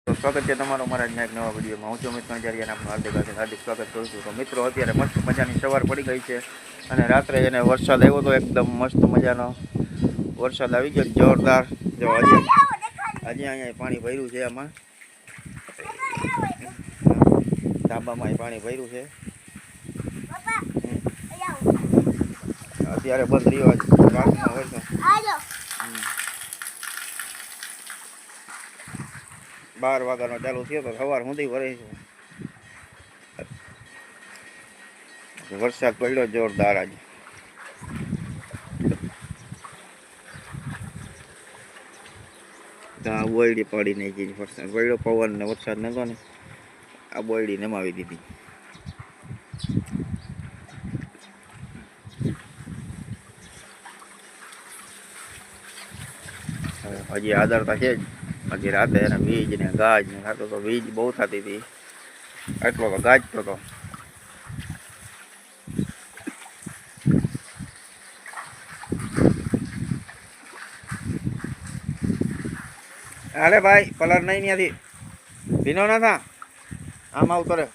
તો સ્વાગત છે તમારો મારા આજના એક નવા વિડીયોમાં. હું છું અમિત કંજારિયાને આપનું હાર્દિક સ્વાગત કરું છું. તો મિત્રો, અત્યારે મસ્ત મજાની સવાર પડી ગઈ છે અને રાત્રે એને વરસાદ આવ્યો તો એકદમ મસ્ત મજાનો વરસાદ આવી ગયો જોરદાર. જો હજી અહીંયા પાણી ભર્યું છે, આમાં ધાબામાં પાણી ભર્યું છે. અત્યારે બંધ રહ્યો રાતનો વરસાદ. 12 વાગ્યાનો ચાલુ થયો તો સવાર સુધી ભરે છે. વરસાદ પડ્યો જોરદાર આજે. આ બોયડી પડી નાખી વરસાદ પડ્યો, પવન ને વરસાદ નતો ને આ બોયડી નમાવી દીધી. હજી આદરતા છે જ. હજી રાતે એને વીજ ને ગાજ ને થતો તો વીજ બહુ થતી હતી, એટલો તો ગાજતો હતો. અરે ભાઈ કલર નહીં ત્યાંથી ભીનો ના થા, આમ આવતો રે.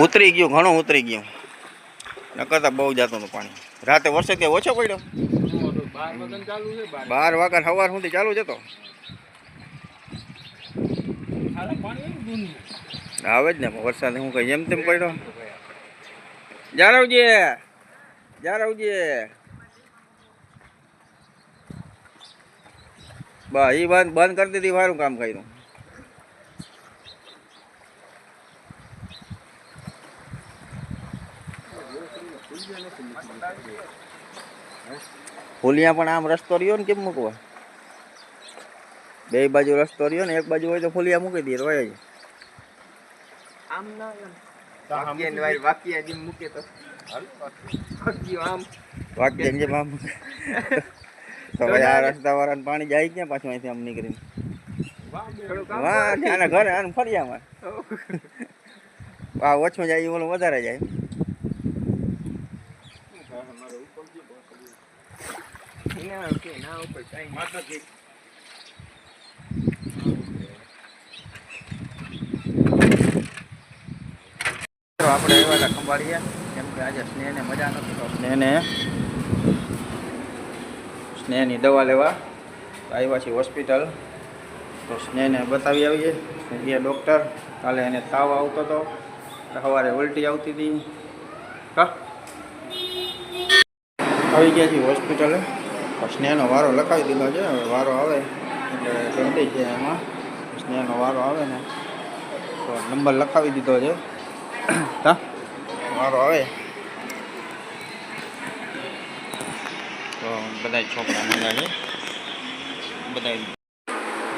ઉતરી ગયું, ઘણું ઉતરી ગયું. નકરતા બહુ જતું હતું પાણી. રાતે વરસાદ કે ઓછો પડ્યો, 12 વાગ્યા સવાર સુધી ચાલુ જ હતો. આવે જ ને વરસાદ, હું કઈ જેમ તેમ પડ્યો. જારવજી બસ એ બંધ કરી દીધી, સારું કામ કર્યું. ફૂલિયા પણ આમ રસ્તો રહ્યો ને કેમ મૂકવા? બે બાજુ રસ્તો રહ્યો ને, એક બાજુ હોય તો ફૂલિયા મૂકી દઈએ રોય જ. આમ ના વાક્ય જેમ મૂકે તો ભાઈ આ રસ્તા વાળાને પાણી જાય ક્યાં પાછું અહીંથી આમ નીકળીને? આના ઘરે આને ફરિયામાં આ ઓછું જાય ઓલું વધારે જાય. આપણે એવા હતા ખંભાળીએ, કેમ કે આજે સ્નેહને મજા નથી તો સ્નેહની દવા લેવા આવ્યા છીએ હોસ્પિટલ. તો સ્નેહને બતાવી આવીએ. એ ડૉક્ટર કાલે એને તાવ આવતો હતો, સવારે ઉલટી આવતી હતી. આવી ગયા છીએ હોસ્પિટલે. સ્નેહનો વારો લખાવી દીધો છે. હવે વારો આવે એટલે ગંદી છે એમાં, સ્નેહનો વારો આવે ને તો નંબર લખાવી દીધો છે. હા વારો આવે તો બધા છોકરા મળ્યા છે. બધા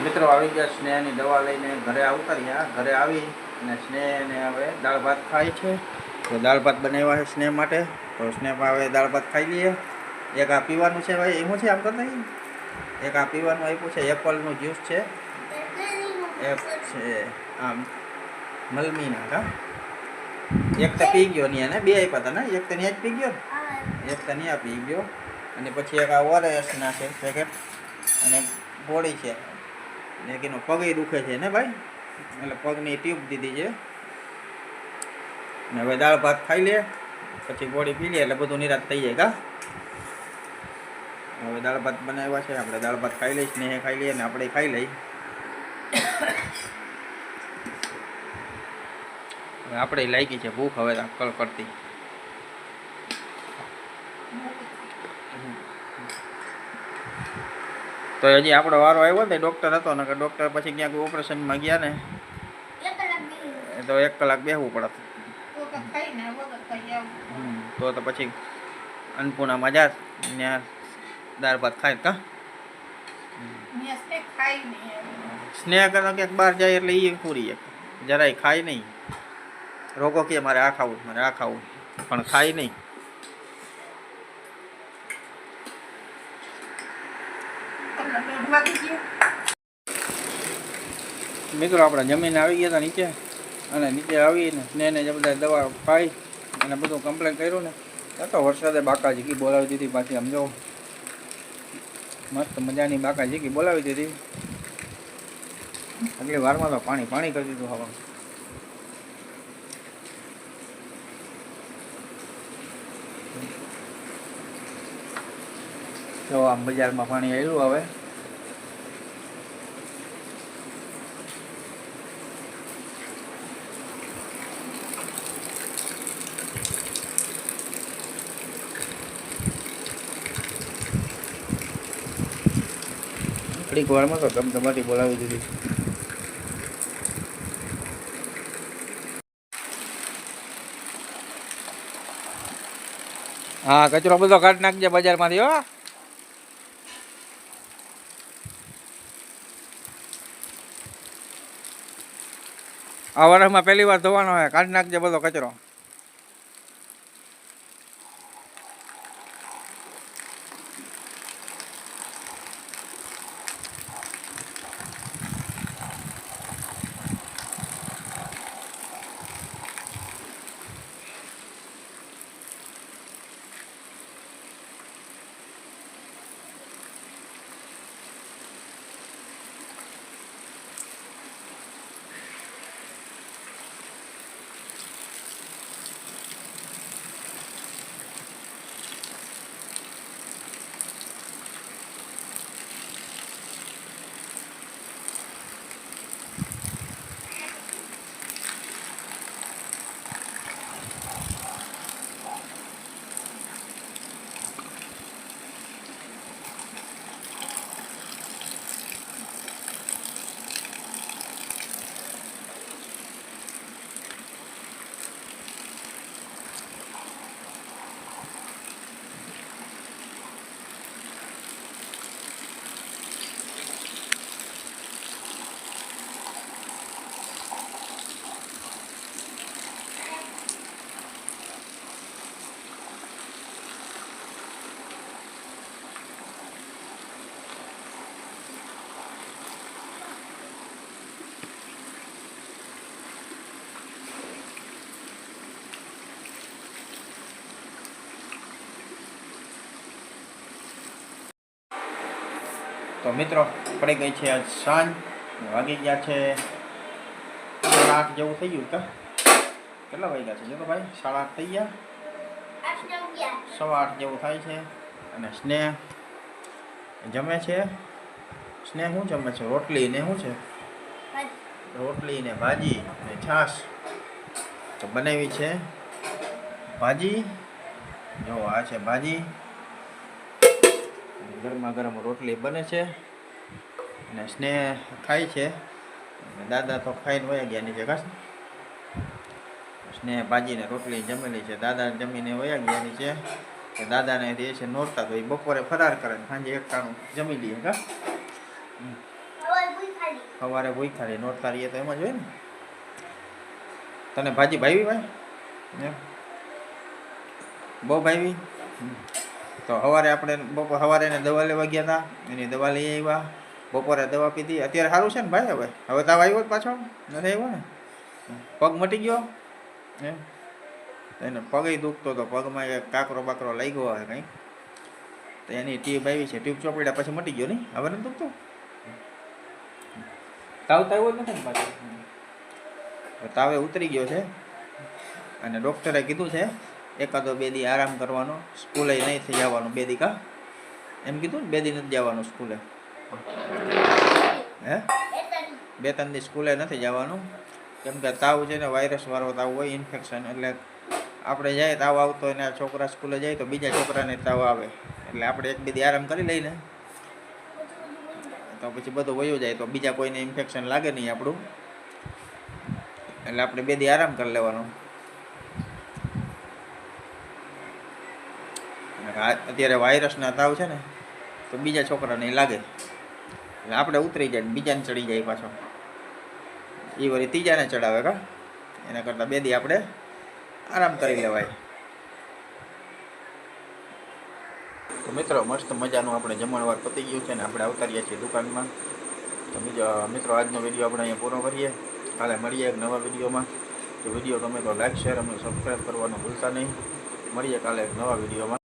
મિત્રો આવી ગયા. સ્નેહની દવા લઈને ઘરે આવતા રહ્યા. ઘરે આવી અને સ્નેહને હવે દાળ ભાત ખાય છે. તો દાળ ભાત બનાવ્યા છે સ્નેહ માટે. તો સ્નેહ હવે દાળ ભાત ખાઈ લઈએ. એક આ પીવાનું છે ભાઈ, એવું છે આમ કરતા. એક આ પીવાનું આપ્યું છે, એપલનું જ્યુસ છે. એક છે આમ મલમીના. હા એક તો પી ગયો નહીં, અને બે આપ્યા હતા ને, એક તો ત્યાં જ પી ગયો ને, એક તો ત્યાં પી ગયો. અને પછી એક આ ઓરેસના છે પેકેટ, અને ગોળી છે. ને એનો પગ દુખે છે ને ભાઈ, એટલે પગની ટ્યુબ દીધી છે. ને હવે દાળ ભાત ખાઈ લે, પછી ગોળી પી લે એટલે બધું નિરાશ થઈ જાય. હવે દાળ ભાત બનાવ્યા છે, આપણે દાળ ભાત ખાઈ લઈશ. સ્નેહ ખાઈ લઈએ ને આપણે ખાઈ લઈ. આપણે લાગી છે ભૂખ હવે કરતી. તો હજી આપણો વારો આવ્યો ને, ડૉક્ટર હતો ને, કે ડૉક્ટર પછી ક્યાંક ઓપરેશનમાં ગયા ને તો 1 કલાક બેસવું પડે. તો પછી અન્નપૂર્ણામાં જા, ત્યાં દાળ ભાત ખાય. સ્નેહ કરતા ક્યાંક બહાર જાય એટલે એ પૂરી જરાય ખાય નહીં. રોગો કે મારે આ ખાવું, મારે આ ખાવું, પણ ખાય નહીં. મિત્રો આપણે જમીન આવી ગયા હતા નીચે, અને નીચે આવીને સ્નેહને બધા દવા ખાઈ અને બધું કમ્પ્લેન કર્યું ને તો વરસાદે બાકા જીકી બોલાવી દીધી પાછી. સમજો મસ્ત મજાની બાકા જીકી બોલાવી દીધી. આગલી વારમાં તો પાણી પાણી કરી દીધું હવા. તો આમ બજારમાં પાણી આવ્યું હવે. થોડીક વારમાં તો ધમધમાટી બોલાવી દીધી. હા, કચરો બધો કાઢી નાખજે બજારમાંથી. હો, આ વર્ષમાં પહેલી વાર ધોવાનો હોય. કાઢી નાખજે બધો કચરો. તો મિત્રો પડી ગઈ છે આજ સાંજ. વાગી ગયા છે 8:30 જેવું થઈ ગયું. કેટલા વાગ્યા છે જો તો ભાઈ? 8:30 થઈ ગયા. 8:15 જેવું થાય છે. અને સ્નેહ જમે છે. સ્નેહ શું જમે છે? રોટલી ને શું છે? રોટલી ને ભાજી ને છાશ. તો બનાવી છે ભાજી. જો આ છે ભાજી. ગરમા ગરમ રોટલી બને છે અને સ્નેહ ખાય છે. દાદા તો ખાઈને વયા ગયા નીચે. કાશ સ્નેહ ભાજી ને રોટલી જમેલી છે. દાદા જમીને વયા ગયા નીચે. દાદાને દે છે નોરતા, તો એ બપોરે ફરાર કરે ને સાંજે એકટાણું જમી લઈએ. કા સવારે ભૂઈ ખાલી નોરતા રહીએ તો એમ જ હોય ને. તને ભાજી ભાવી ભાઈ? એમ બહુ ભાવી. તો સવારે આપણે સવારે એને દવા લેવા ગયા હતા. એની દવા લઈ આવ્યા. બપોરે દવા પીધી. અત્યારે સારું છે ને ભાઈ? હવે તાવ આવ્યો પાછો નથી આવ્યો ને? પગ મટી ગયો એમ? એને પગે દુખતો હતો. પગમાં એક કાકરો બાકરો લઈ ગયો હોય કંઈક, તો એની ટ્યુબ આવી છે. ટ્યુબ ચોપડ્યા પછી મટી ગયો નહીં? હવે નથી દુખતું? તાવ તો આવ્યો જ નથી ને પાછો? તાવે ઉતરી ગયો છે. અને ડૉક્ટરે કીધું છે 1-2 દી આરામ કરવાનો, સ્કૂલે નહીં થઈ જવાનું 2 દી. કા એમ કીધું ને? 2 દી નથી જવાનું સ્કૂલે. હે 2-3 દી સ્કૂલે નથી જવાનું. કેમ કે તાવ છે ને વાયરસ વાળો તાવ હોય, ઇન્ફેક્શન. એટલે આપણે જાય તાવ આવતો હોય ને છોકરા સ્કૂલે જાય તો બીજા છોકરાને તાવ આવે. એટલે આપણે 1-2 દી આરામ કરી લઈને તો પછી બધું વયું જાય, તો બીજા કોઈને ઇન્ફેક્શન લાગે નહીં આપણું. એટલે આપણે 2 દી આરામ કરી લેવાનો. અત્યારે વાયરસના તાવ છે ને તો બીજા છોકરાને લાગે, એટલે આપણે ઉતરી જાય, બીજાને ચડી જાય પાછો. એ વળી ત્રીજાને ચડાવે. કા એના કરતાં 2 દી આપણે આરામ કરી લેવાય. તો મિત્રો મસ્ત મજાનું આપણે જમણવાર પતી ગયું છે ને આપણે આવતા રહ્યા છીએ દુકાનમાં. તો મિત્રો આજનો વિડીયો આપણે અહીંયા પૂરો કરીએ. કાલે મળીએ એક નવા વિડીયોમાં. તો વિડીયો ગમે તો લાઈક શેર અને સબસ્ક્રાઈબ કરવાનું ભૂલતા નહીં. મળીએ કાલે એક નવા વિડીયોમાં.